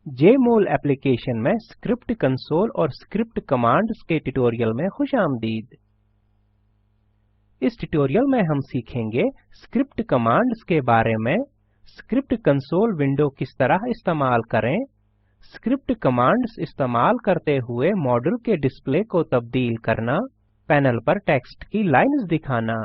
Jmol application में script console और script commands के ट्यूटोरियल में खुशामदीद। इस ट्यूटोरियल में हम सीखेंगे स्क्रिप्ट कमांड्स के बारे में, स्क्रिप्ट कंसोल विंडो किस तरह इस्तेमाल करें, स्क्रिप्ट कमांड्स इस्तेमाल करते हुए मॉड्यूल के डिस्प्ले को तब्दील करना, पैनल पर टेक्स्ट की लाइन्स दिखाना।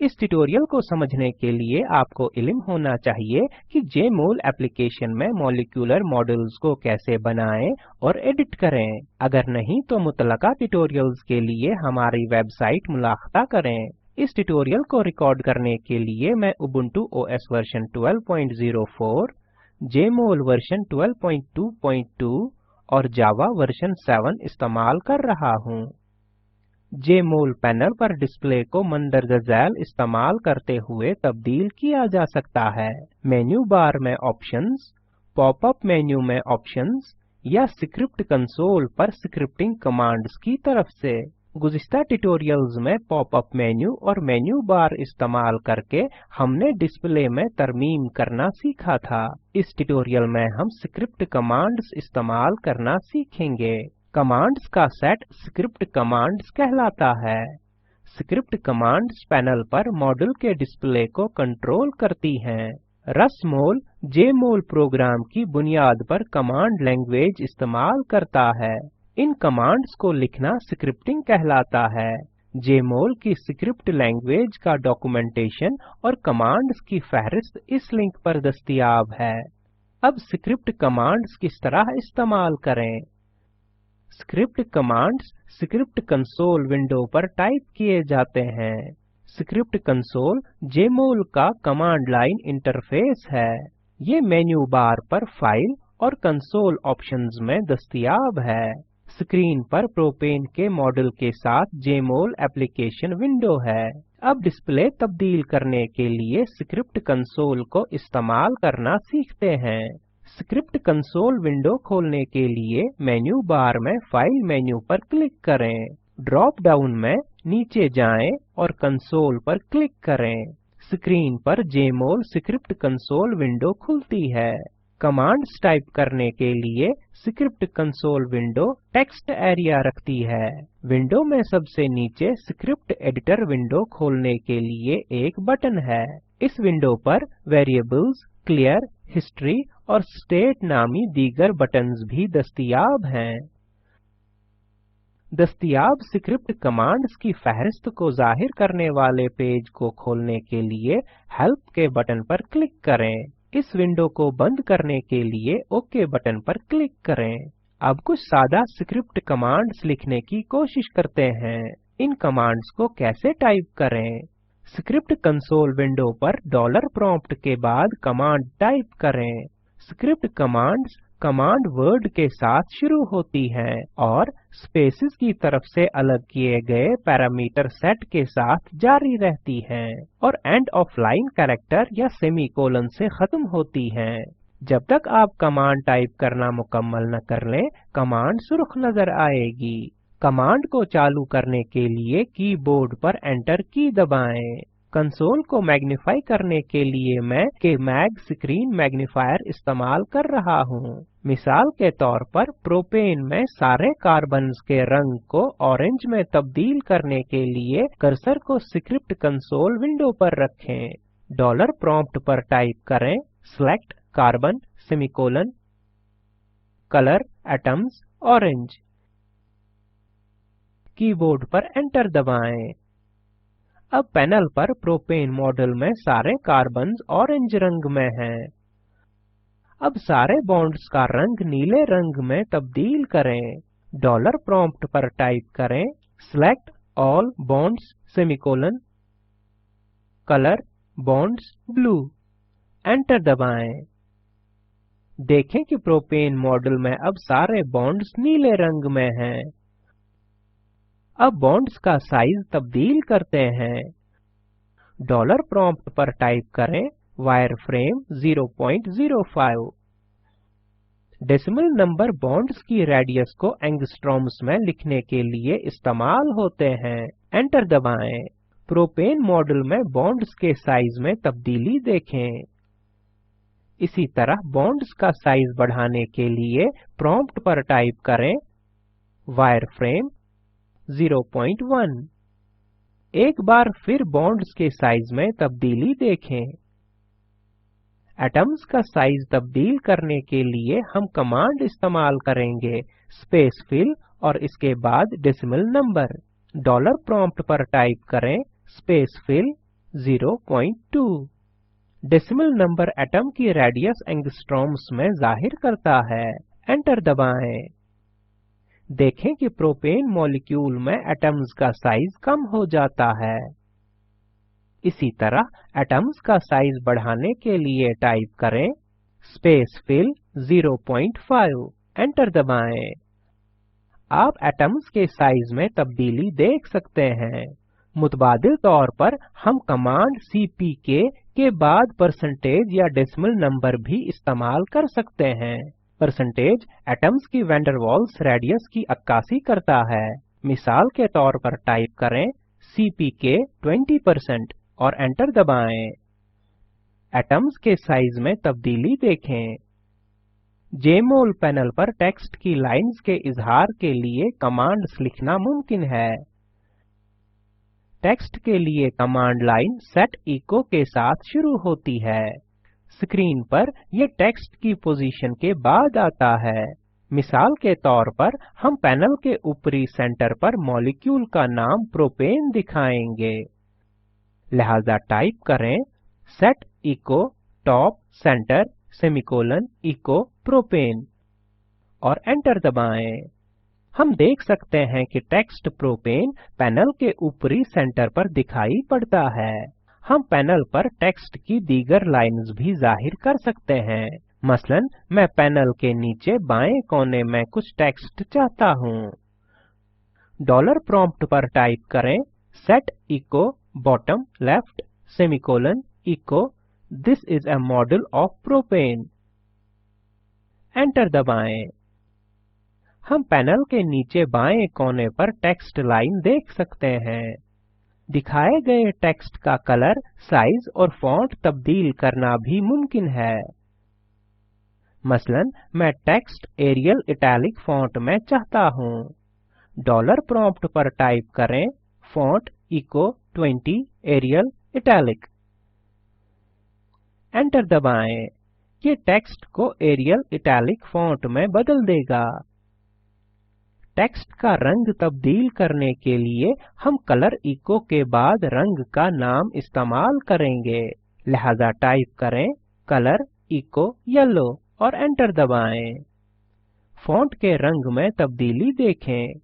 इस ट्यूटोरियल को समझने के लिए आपको इल्म होना चाहिए कि जेमोल एप्लीकेशन में मॉलिक्यूलर मॉडल्स को कैसे बनाएं और एडिट करें। अगर नहीं तो मुतलका ट्यूटोरियल्स के लिए हमारी वेबसाइट मुलाक़ा करें। इस ट्यूटोरियल को रिकॉर्ड करने के लिए मैं Ubuntu OS version 12.04, Jmol version 12.2.2 और जावा वर्जन 7 इस्तेमाल कर रहा हूँ। जेमोल पैनल पर डिस्प्ले को मंदरजा झैल इस्तेमाल करते हुए तब्दील किया जा सकता है। मेन्यू बार में ऑप्शंस, पॉपअप मेन्यू में ऑप्शंस या स्क्रिप्ट कंसोल पर स्क्रिप्टिंग कमांड्स की तरफ से। गुज़िश्ता ट्यूटोरियल्स में पॉपअप मेन्यू और मेन्यू बार इस्तेमाल करके हमने डिस्प्ले में तरमीम करना सीखा था। इस ट्यूटोरियल में हम स्क्रिप्ट कमांड्स इस्तेमाल करना सीखेंगे। कमांड्स का सेट स्क्रिप्ट कमांड्स कहलाता है। स्क्रिप्ट कमांड्स पैनल पर मॉड्यूल के डिस्प्ले को कंट्रोल करती हैं। रसमोल जेमोल प्रोग्राम की बुनियाद पर कमांड लैंग्वेज इस्तेमाल करता है। इन कमांड्स को लिखना स्क्रिप्टिंग कहलाता है। जेमोल की स्क्रिप्ट लैंग्वेज का डॉक्यूमेंटेशन और कमांड्स की फहरिस्त इस लिंक पर दस्तयाब है। अब स्क्रिप्ट कमांड्स किस तरह इस्तेमाल करें। Script commands script console window पर टाइप किए जाते हैं। स्क्रिप्ट कंसोल जेमोल का कमांड लाइन इंटरफेस है। ये मेन्यू बार पर फाइल और कंसोल ऑप्शंस में दस्तयाब है। स्क्रीन पर प्रोपेन के मॉडल के साथ जेमोल एप्लीकेशन विंडो है। अब डिस्प्ले तब्दील करने के लिए स्क्रिप्ट कंसोल को इस्तेमाल करना सीखते हैं। स्क्रिप्ट कंसोल विंडो खोलने के लिए मेन्यू बार में फाइल मेन्यू पर क्लिक करें। ड्रॉप डाउन में नीचे जाएं और कंसोल पर क्लिक करें। स्क्रीन पर जेमोल स्क्रिप्ट कंसोल विंडो खुलती है। कमांड्स टाइप करने के लिए script console window text area रखती है। विंडो में सबसे नीचे स्क्रिप्ट एडिटर विंडो खोलने के लिए एक बटन है। इस विंडो पर वेरिएबल्स, क्लियर, हिस्ट्री और स्टेट नामी दीगर बटन्स भी दस्तयाब हैं। दस्तयाब स्क्रिप्ट कमांड्स की फहरिस्त को जाहिर करने वाले पेज को खोलने के लिए हेल्प के बटन पर क्लिक करें। इस विंडो को बंद करने के लिए ओके बटन पर क्लिक करें। अब कुछ सादा स्क्रिप्ट कमांड्स लिखने की कोशिश करते हैं। इन कमांड्स को कैसे टाइप करें। स्क्रिप्ट कंसोल विंडो पर डॉलर प्रॉम्प्ट के बाद कमांड टाइप करें। स्क्रिप्ट कमांड्स कमांड वर्ड के साथ शुरू होती हैं और स्पेसेस की तरफ से अलग किए गए पैरामीटर सेट के साथ जारी रहती हैं और एंड ऑफ लाइन कैरेक्टर या सेमीकोलन से खत्म होती हैं। जब तक आप कमांड टाइप करना मुकम्मल न कर लें, कमांड सुर्ख नजर आएगी। कमांड को चालू करने के लिए कीबोर्ड पर एंटर की दबाएं। कंसोल को मैग्निफाई करने के लिए मैं Kmag स्क्रीन मैग्निफायर इस्तेमाल कर रहा हूँ। मिसाल के तौर पर प्रोपेन में सारे कार्बन्स के रंग को ऑरेंज में तब्दील करने के लिए कर्सर को स्क्रिप्ट कंसोल विंडो पर रखें। डॉलर प्रॉम्प्ट पर टाइप करें select carbon semicolon color atoms orange। Keyboard पर एंटर दबाएं। अब पैनल पर प्रोपेन मॉडल में सारे कार्बन्स ऑरेंज रंग में हैं। अब सारे बॉन्ड्स का रंग नीले रंग में तब्दील करें। डॉलर प्रॉम्प्ट पर टाइप करें select all bonds semicolon color bonds blue। Enter दबाएं। देखें कि प्रोपेन मॉडल में अब सारे बॉन्ड्स नीले रंग में हैं। अब बॉन्ड्स का साइज तब्दील करते हैं। डॉलर प्रॉम्प्ट पर टाइप करें वायरफ्रेम 0.05। डेसिमल नंबर बॉन्ड्स की रेडियस को एंगस्ट्रॉम्स में लिखने के लिए इस्तेमाल होते हैं। एंटर दबाएं। प्रोपेन मॉडल में बॉन्ड्स के साइज में तब्दीली देखें। इसी तरह बॉन्ड्स का साइज बढ़ाने के लिए प्रॉम्प्ट पर टाइप करें वायरफ्रेम 0.1। एक बार फिर बॉन्ड्स के साइज में तब्दीली देखें। एटम्स का साइज तब्दील करने के लिए हम कमांड इस्तेमाल करेंगे स्पेसफिल और इसके बाद डेसिमल नंबर। डॉलर प्रॉम्प्ट पर टाइप करें स्पेसफिल 0.2। डेसिमल नंबर एटम की रेडियस एंगस्ट्रॉम्स में जाहिर करता है। एंटर दबाएं। देखें कि प्रोपेन मॉलिक्यूल में एटम्स का साइज कम हो जाता है। इसी तरह एटम्स का साइज बढ़ाने के लिए टाइप करें स्पेसफिल 0.5। एंटर दबाएं। आप एटम्स के साइज में तब्दीली देख सकते हैं। मुतबादिल तौर पर हम कमांड CPK के बाद परसेंटेज या डेसिमल नंबर भी इस्तेमाल कर सकते हैं। परसेंटेज एटम्स की वैन डेर वाल्स रेडियस की अक्कासी करता है। मिसाल के तौर पर टाइप करें CPK 20% और एंटर दबाएं। एटम्स के साइज में तब्दीली देखें। जेमोल पैनल पर टेक्स्ट की लाइंस के इजहार के लिए कमांड्स लिखना मुमकिन है। टेक्स्ट के लिए कमांड लाइन सेट इको के साथ शुरू होती है। स्क्रीन पर ये टेक्स्ट की पोजीशन के बाद आता है। मिसाल के तौर पर हम पैनल के ऊपरी सेंटर पर मॉलिक्यूल का नाम प्रोपेन दिखाएंगे। लिहाजा टाइप करें set echo top centre semicolon echo propane और एंटर दबाएं। हम देख सकते हैं कि टेक्स्ट प्रोपेन पैनल के ऊपरी सेंटर पर दिखाई पड़ता है। हम पैनल पर टेक्स्ट की दीगर लाइन्स भी जाहिर कर सकते हैं। मसलन मैं पैनल के नीचे बाएं कोने में कुछ टेक्स्ट चाहता हूं। डॉलर प्रॉम्प्ट पर टाइप करें set echo bottom left semicolon echo this is a model of propane. Enter दबाएं। हम पैनल के नीचे बाएं कोने पर टेक्स्ट लाइन देख सकते हैं। दिखाए गए टेक्स्ट का कलर, साइज और फॉन्ट तब्दील करना भी मुमकिन है। मसलन मैं टेक्स्ट एरियल इटैलिक फॉन्ट में चाहता हूं। डॉलर प्रॉम्प्ट पर टाइप करें font echo 20 Arial italic. Enter दबाएं। ये टेक्स्ट को एरियल इटैलिक फॉन्ट में बदल देगा। टेक्स्ट का रंग तब्दील करने के लिए हम कलर इको के बाद रंग का नाम इस्तेमाल करेंगे। लिहाजा टाइप करें कलर इको येलो और एंटर दबाएं। फॉन्ट के रंग में तब्दीली देखें।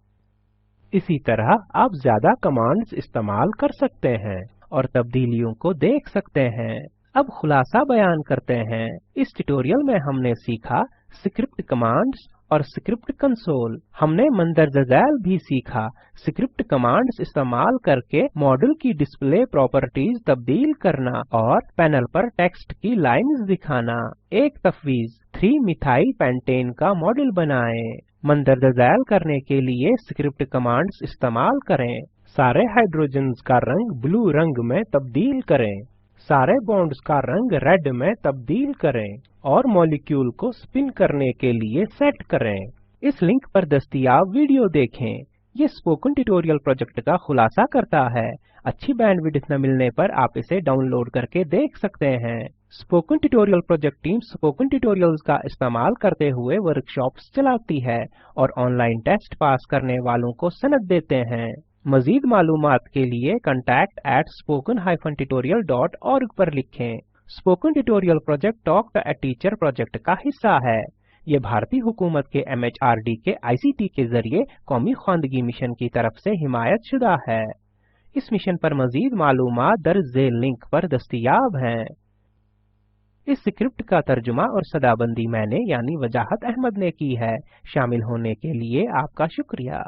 इसी तरह आप ज्यादा कमांड्स इस्तेमाल कर सकते हैं और तब्दीलियों को देख सकते हैं। अब खुलासा बयान करते हैं। इस ट्यूटोरियल में हमने सीखा स्क्रिप्ट कमांड्स और स्क्रिप्ट कंसोल। हमने मंदरजा झैल भी सीखा स्क्रिप्ट कमांड्स इस्तेमाल करके मॉडल की डिस्प्ले प्रॉपर्टीज तब्दील करना और पैनल पर टेक्स्ट की लाइन्स दिखाना। एक तफवीज 3 मिथाइल पेंटेन का मॉडल बनाएं। मंदरजा झैल करने के लिए स्क्रिप्ट कमांड्स इस्तेमाल करें। सारे हाइड्रोजन्स का रंग ब्लू रंग में तब्दील करें। सारे बॉन्ड्स का रंग रेड में तब्दील करें और मॉलिक्यूल को स्पिन करने के लिए सेट करें। इस लिंक पर दस्तयाब वीडियो देखें। ये स्पोकन ट्यूटोरियल प्रोजेक्ट का खुलासा करता है। अच्छी बैंडविड्थ न मिलने पर आप इसे डाउनलोड करके देख सकते हैं। Spoken tutorial project team spoken tutorials का इस्तेमाल करते हुए वर्कशॉप्स चलाती है और ऑनलाइन टेस्ट पास करने वालों को सनद देते हैं। मजीद मालूमात के लिए contact@spoken-tutorial.org पर लिखें। Spoken tutorial project talk to a teacher project का हिस्सा है। ये भारतीय हुकूमत के MHRD के ICT के जरिए कौमी ख्वानदगी मिशन की तरफ से हिमायत शुदा है। इस मिशन पर मजीद मालूमात दर्ज झेल लिंक पर दस्तयाब हैं। इस स्क्रिप्ट का तर्जुमा और सदाबंदी मैंने यानी वजाहत अहमद ने की है। शामिल होने के लिए आपका शुक्रिया।